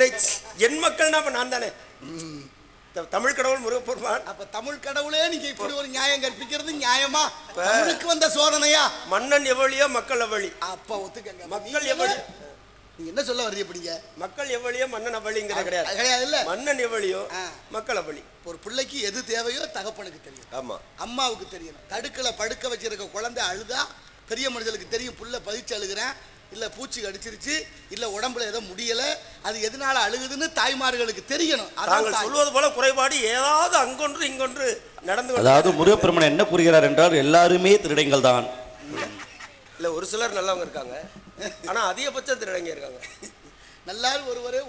என்னை என் மக்கள்னா அப்ப நான் தானே. தமிழ் கடவுள் முருகப்பெருமான். அப்ப தமிழ் கடவுளே நீங்க இப்படி ஒரு நியாயம் கற்பிக்கிறது நியாயமா? தமிழுக்கு வந்த சோதனையா? மன்னன் எவ்வளியோ மக்கள் எவ்வளி. அப்ப ஒத்துக்கங்க. மக்கள் எவ்வளி. நீங்க என்ன சொல்ல வர்றீங்க? படிங்க. மக்கள் எவ்வளியோ மன்னன் அவ்வளிங்கிறது கிடையாது. கிடையாது இல்ல. மன்னன் எவ்வளியோ மக்கள் அவ்வளி. ஒரு பிள்ளைக்கு எது தேவையோ தகப்பனுக்கு தெரியும். ஆமா. அம்மாவுக்கு தெரியும். தடுக்கல படுக்க வச்சிருக்க குழந்தை அழுதா பெரிய மனிதனுக்கு தெரியும் புள்ள பதிச்சு அழுகிறேன், இல்ல பூச்சி கடிச்சிருச்சு, இல்ல உடம்புல ஏதோ முடியல, அது எதனால அழுகுதுன்னு தாய்மார்களுக்கு தெரியணும். தாங்கள் சொல்வது போல குறைபாடு ஏதாவது அங்கொன்று இங்கொன்று நடந்து. அதாவது முருகப்பெருமான் என்ன கூறுகிறார் என்றால் எல்லாருமே திருடங்கள் தான். இல்ல ஒரு சிலர் நல்லவங்க இருக்காங்க, ஆனா அதிகபட்சம் திருடங்க இருக்காங்க. நல்லாரும் ஒருவரே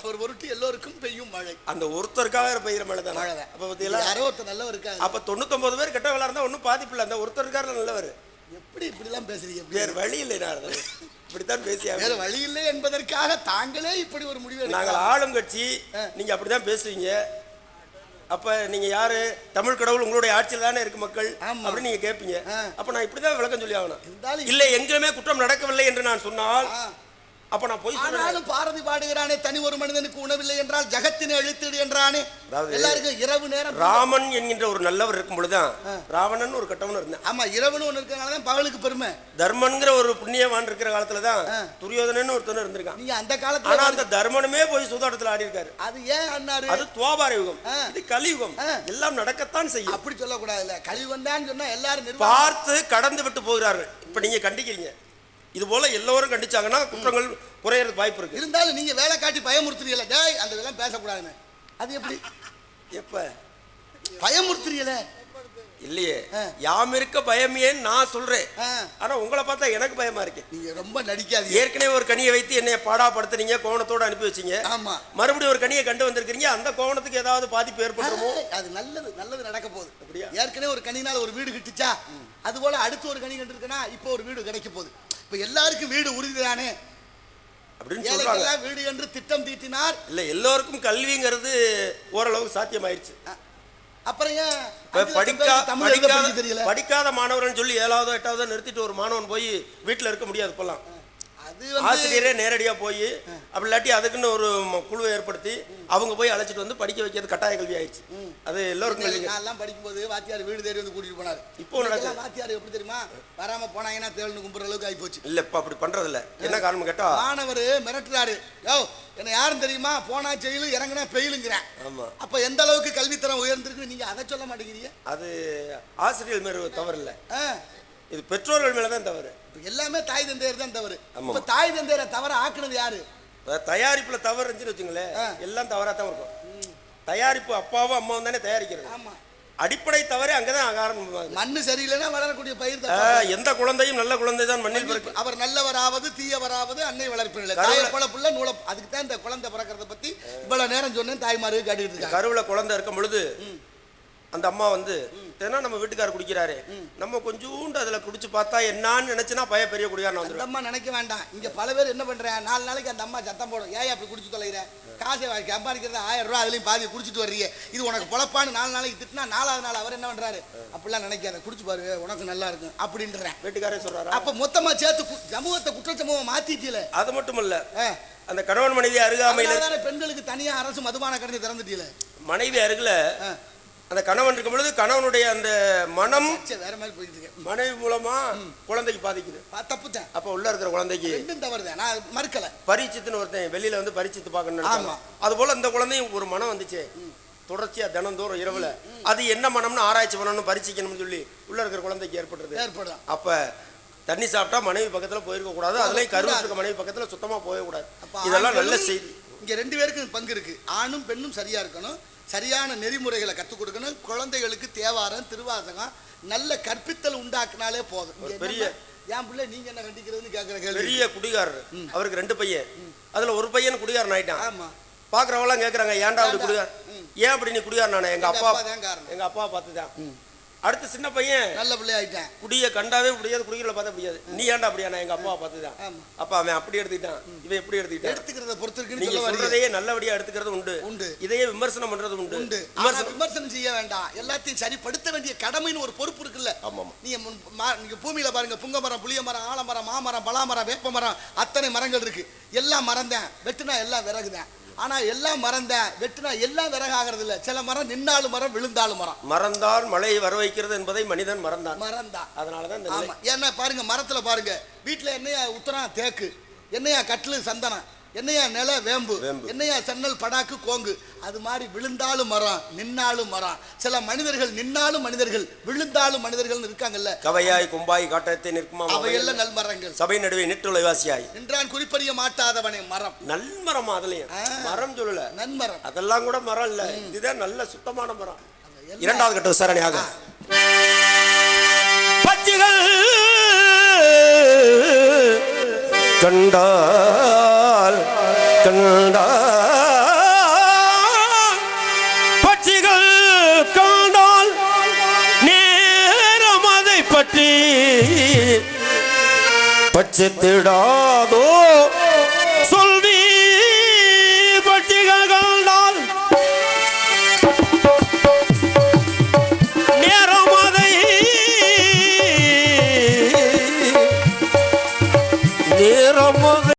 ஒரு பொருட்டு எல்லோருக்கும் பெய்யும் மழை. அந்த ஒருத்தருக்காக பெய்யுற மழை தான். அப்ப பத்தியில யாரோ ஒருத்தர் நல்லவர் இருக்காங்க. அப்ப 99 பேர் கெட்டவளா இருந்தா ஒன்னும் பாதிப்பு இல்லை. அந்த ஒருத்தருக்காக நல்லவர். எப்படி இப்படிலாம் பேசுறீங்க? வேற வழி இல்லை. நான் இப்படித்தான் பேசியா? வேற வழி இல்லை என்பதற்காக தாங்களே இப்படி ஒரு முடிவு. நாங்கள் ஆளும் கட்சி, நீங்க அப்படிதான் பேசுவீங்க. அப்ப நீங்க யாரு? தமிழ் கடவுள் உங்களுடைய ஆட்சியில் தானே இருக்கு மக்கள் அப்படின்னு நீங்க கேட்பீங்க. அப்ப நான் இப்படிதான் விளக்கம் சொல்லி ஆகணும். இல்ல எங்குமே குற்றம் நடக்கவில்லை என்று நான் சொன்னால் அப்ப நான் போய் சொன்னாலும் பாரதி பாடுகிறானே, தனி ஒரு மனிதனுக்கு உணவில்லை என்றால் ஜகத்தினை அழித்திடு என்றானே. எல்லாருக்கும் இரவு நேரம் ராமன் என்கின்ற ஒரு நல்லவர் இருக்கும் பொழுதுதான் ராவணன் ஒரு கட்டவன் இருந்தான். ஆமா, இரவுன்னு ஒண்ணு இருக்கனாலதான் பகலுக்கு பெருமை. தர்மன்கிற ஒரு புண்ணியவான் இருக்கிற காலத்துலதான் துரியோதனன் ஒருத்தன் இருந்திருக்கான். நீங்க அந்த காலத்துல ஆனா அந்த தர்மனுமே போய் சூதாட்டத்துல ஆடி இருக்காரு. அது ஏன் அண்ணாரு? அது துவாபார யுகம், இது கலியுகம். எல்லாம் நடக்கத்தான் செய்யும். அப்படி சொல்லக்கூடாது. இல்ல கலியுகம் தான் சொன்னா எல்லாரும் பார்த்து கடந்து விட்டு போகிறார்கள். இப்ப நீங்க கண்டிக்கிறீங்க. இது போல எல்லோரும் கண்டிச்சாங்கன்னா குற்றங்கள் குறையறதுக்கு வாய்ப்பு இருக்கு. இருந்தாலும் நீங்க வேலை காட்டி பயமுறுத்துறீங்களா? டேய் அந்த வேலை பேசக்கூடாதுன்னு. அது எப்படி? எப்ப பயமுறுத்துறீங்களே? இல்லையே, யாம் இருக்க பயம் ஏன் நான் சொல்றேன். ஆனா உங்களை பார்த்தா எனக்கு பயமா இருக்கு. நீங்க ரொம்ப நடிக்காதீங்க. ஏற்கனவே ஒரு கனியை வைத்து என்னைய பாடாப்படுத்துறீங்க, கோவணத்தோட அனுப்பி வச்சீங்க. ஆமா, மறுபடியும் ஒரு கனியை கண்டு வந்திருக்கீங்க. அந்த கோவணத்துக்கு ஏதாவது பாதிப்பு ஏற்பட்டுருமோ? அது நல்லது நடக்க போகுது. அப்படியா? ஏற்கனவே ஒரு கனினால ஒரு வீடு கிட்டுச்சா, அது போல அடுத்து ஒரு கனி கண்டு இருக்குன்னா இப்போ ஒரு வீடு கிடைக்க போகுது. இப்ப எல்லாருக்கும் வீடு உறுதிதானே அப்படின்னு சொல்றாங்க. வீடு என்று திட்டம் தீட்டினார். இல்ல எல்லோருக்கும் கல்விங்கிறது ஓரளவுக்கு சாத்தியமாயிருச்சு. அப்புறம் படிக்காத மாணவர்கள் சொல்லி 7வது 8வது நிறுத்திட்டு ஒரு மாணவன் போய் வீட்டுல இருக்க முடியாது. இப்பெல்லாம் ஆசிரியரே நேரடியா போய் அப்படி இல்லாட்டி அதுக்குன்னு ஒரு குழுவை ஏற்படுத்தி அவங்க போய் அழைச்சிட்டு வந்து படிக்க வைக்கிறது கட்டாய கல்வி ஆயிடுச்சு. அது எல்லோருக்கும் எல்லாம் படிக்கும்போது வாத்தியார் வீடு தேடி வந்து கூட்டிட்டு போனாரு. இப்போ வாத்தியார் எப்படி தெரியுமா? வராம போனாங்கன்னா தேவனு கும்பிடுற அளவுக்கு ஆகி போச்சு. இல்ல இப்ப அப்படி பண்றது இல்ல. என்ன காரணம் கேட்டா, மாணவர் மிரட்டுறாரு. யோ என்ன யாரும் தெரியுமா? போனா ஜெயிலு, இறங்கினா பெயிலுங்கிறேன். ஆமா, அப்ப எந்த அளவுக்கு கல்வித்தரம் உயர்ந்திருக்கு நீங்க அதை சொல்ல மாட்டேங்கிறீங்க. அது ஆசிரியர் மேல தவறு இல்ல, இது பெற்றோர்கள் மேலதான் தவறு. எல்லாமே தாய் தந்தையர் தான் தவறு. இப்ப தாய் தந்தையரை தவற ஆக்குனது யாரு? தயாரிப்புல தவறு இருந்துச்சுன்னு வச்சுங்களேன், எல்லாம் தவறா தான் இருக்கும். தயாரிப்பு அப்பாவும் அம்மாவும் தானே தயாரிக்கிறது. ஆமா, அடிப்படை தவறே அங்கதான் காரணம். மண்ணு சரியில்லைன்னா வளரக்கூடிய பயிர். எந்த குழந்தையும் நல்ல குழந்தை தான் மண்ணில் பிறக்கும். அவர் நல்லவராவது தீயவராவது அன்னை வளர்ப்பில்லை. தாயை போல புள்ள நூல. அதுக்கு தான் இந்த குழந்தை பிறக்கிறத பத்தி இவ்வளவு நேரம் சொன்னேன். தாய்மாரு காட்டிட்டு இருக்காங்க. கருவுல குழந்தை இருக்கும் பொழுது அந்த அம்மா வந்து தினம் நம்ம வீட்டுக்காரர் குடிக்கிறாரு, நம்ம கொஞ்சோண்டு அதுல குடிச்சு பார்த்தா என்னான்னு நினைச்சுனா பையன் பெரிய குடியாரன் வந்து. அந்த அம்மா நினைக்க வேண்டாம். இங்க பல பேர் என்ன பண்றேன், 4 நாளைக்கு அந்த அம்மா சத்தம் போடும். ஏன் அப்படி குடிச்சு தொலைகிற? காசை சம்பாதிக்கிறது 1000 ரூபா, அதுலயும் பாதி குடிச்சிட்டு வர்றீங்க, இது உனக்கு பொழப்பான்னு 4 நாளைக்கு திட்டினா 4வது நாள் அவர் என்ன பண்றாரு? அப்படிலாம் நினைக்காத, குடிச்சு பாரு உனக்கு நல்லா இருக்கும் அப்படின்றேன் வீட்டுக்காரே சொல்றாரு. அப்ப மொத்தமா சேர்த்து சமூகத்தை குற்ற சமூகம் மாத்திட்டீல. அது மட்டும் இல்ல, அந்த கணவன் மனைவி அருகாமையில பெண்களுக்கு தனியா அரசு மதுபான கடனை திறந்துட்டீல. மனைவி அருகில அந்த கணவன் இருக்கும் பொழுது கணவனுடைய அந்த மனம் வேற மாதிரி போயிட்டு இருக்கு. மனைவி மூலமா குழந்தைக்கு பாதிக்குது. தப்புதான். அப்ப உள்ள இருக்கிற குழந்தைக்கு தவறுதான், நான் மறுக்கல. பரிச்சித்துன்னு ஒருத்தன் வெளியில வந்து பரிச்சித்து பார்க்கணும். அது போல இந்த குழந்தையும் ஒரு மனம் வந்துச்சு. தொடர்ச்சியா தினந்தோறும் இரவுல அது என்ன மனம்னு ஆராய்ச்சி பண்ணணும்னு பரிசிக்கணும்னு சொல்லி உள்ள இருக்கிற குழந்தைக்கு ஏற்படும். அப்ப தண்ணி சாப்பிட்டா மனைவி பக்கத்துல போயிருக்க கூடாது. அதுலயும் கருவுல இருக்க மனைவி பக்கத்துல சுத்தமா போக கூடாது. இதெல்லாம் நல்ல செய்தி. இங்க 2 பேருக்கு பங்கு இருக்கு. ஆணும் பெண்ணும் சரியா இருக்கணும், சரியான நெறிமுறைகளை கற்றுக் கொடுக்கணும். குழந்தைகளுக்கு தேவாரம் திருவாசகம் நல்ல கற்பித்தல் உண்டாக்குனாலே போதும். பெரிய என் பிள்ளை நீங்க என்ன கண்டிக்கிறதுன்னு கேட்கிற கேள்வி. பெரிய குடிகாரர், அவருக்கு 2 பையன், அதுல ஒரு பையன் குடிகாரன் ஆயிட்டான். ஆமா, பாக்குறவங்களாம் கேட்கறாங்க ஏன்டா அப்படி குடிகார், ஏன் அப்படி நீ குடிகாரனானே? எங்க அப்பா பார்த்துதான். அடுத்து சின்ன பையன் நல்ல பிள்ளை ஆயிட்டான். குடிய கண்டாவே முடியாது, குடிக்கிறத பார்த்தா முடியாது. நீ ஏன்டா அப்படியா? எங்க அப்பாவை பார்த்துதான். அப்ப அவன் அப்படி எடுத்துக்கிட்டான், இவன் எப்படி எடுத்துக்கிட்டான்? எடுத்துக்கிறத பொறுத்து நீங்க சொல்றதையே நல்லபடியா எடுத்துக்கிறது உண்டு, இதையே விமர்சனம் பண்றது உண்டு. விமர்சனம் செய்ய வேண்டாம், எல்லாத்தையும் சரிப்படுத்த வேண்டிய கடமைன்னு ஒரு பொறுப்பு இருக்குல்ல. நீங்க பூமியில பாருங்க, புங்க மரம், புளிய மரம், ஆலமரம், மாமரம், பலாமரம், வேப்ப மரம், அத்தனை மரங்கள் இருக்கு. எல்லாம் மரம் தான், வெட்டுனா எல்லாம் விறகுதான். ஆனா எல்லாம் மரம் தான், வெட்டினா எல்லாம் விறகாகிறது இல்ல. சில மரம் நின்னாலும் மரம், விழுந்தாலும் மரம். மறந்தான் மழை வர வைக்கிறது என்பதை மனிதன் மறந்தான். அதனாலதான் இந்த நிலை. ஏன்னா பாருங்க, மரத்துல பாருங்க, வீட்டுல என்னையா உத்தரம் தேக்கு, என்னையா கட்டிலு சந்தனம், என்னையா நில வேம்பு, என்னையா சன்னல் படாக்கு கோங்கு. அது மாதிரி விழுந்தாலும் மரம், நின்னாலும் மரம். சில மனிதர்கள் நின்னாலும் மனிதர்கள், விழுந்தாலும் மனிதர்கள் இருக்காங்கல்ல. கவையாய் கும்பாய் காட்டத்தை நிற்குமா அவையெல்லாம் நல்மரங்கள். சபை நடுவே நிற்றுளைவாசியாய் நின்றான் குறிப்பறிய மாட்டாதவனே மரம். நல்மரம். அதுலயும் மரம் சொல்லல, நன்மரம். அதெல்லாம் கூட மரம் இல்ல, இதுதான் நல்ல சுத்தமான மரம். இரண்டாவது கட்ட விசாரணையாக பட்சிகள் கண்டால் பட்சிகள் கண்டால் நேரம் அதை பற்றி பட்சித்திடாதோ சொல்வி. பட்சிகள் கண்டால் நேரம் அதை நேரம்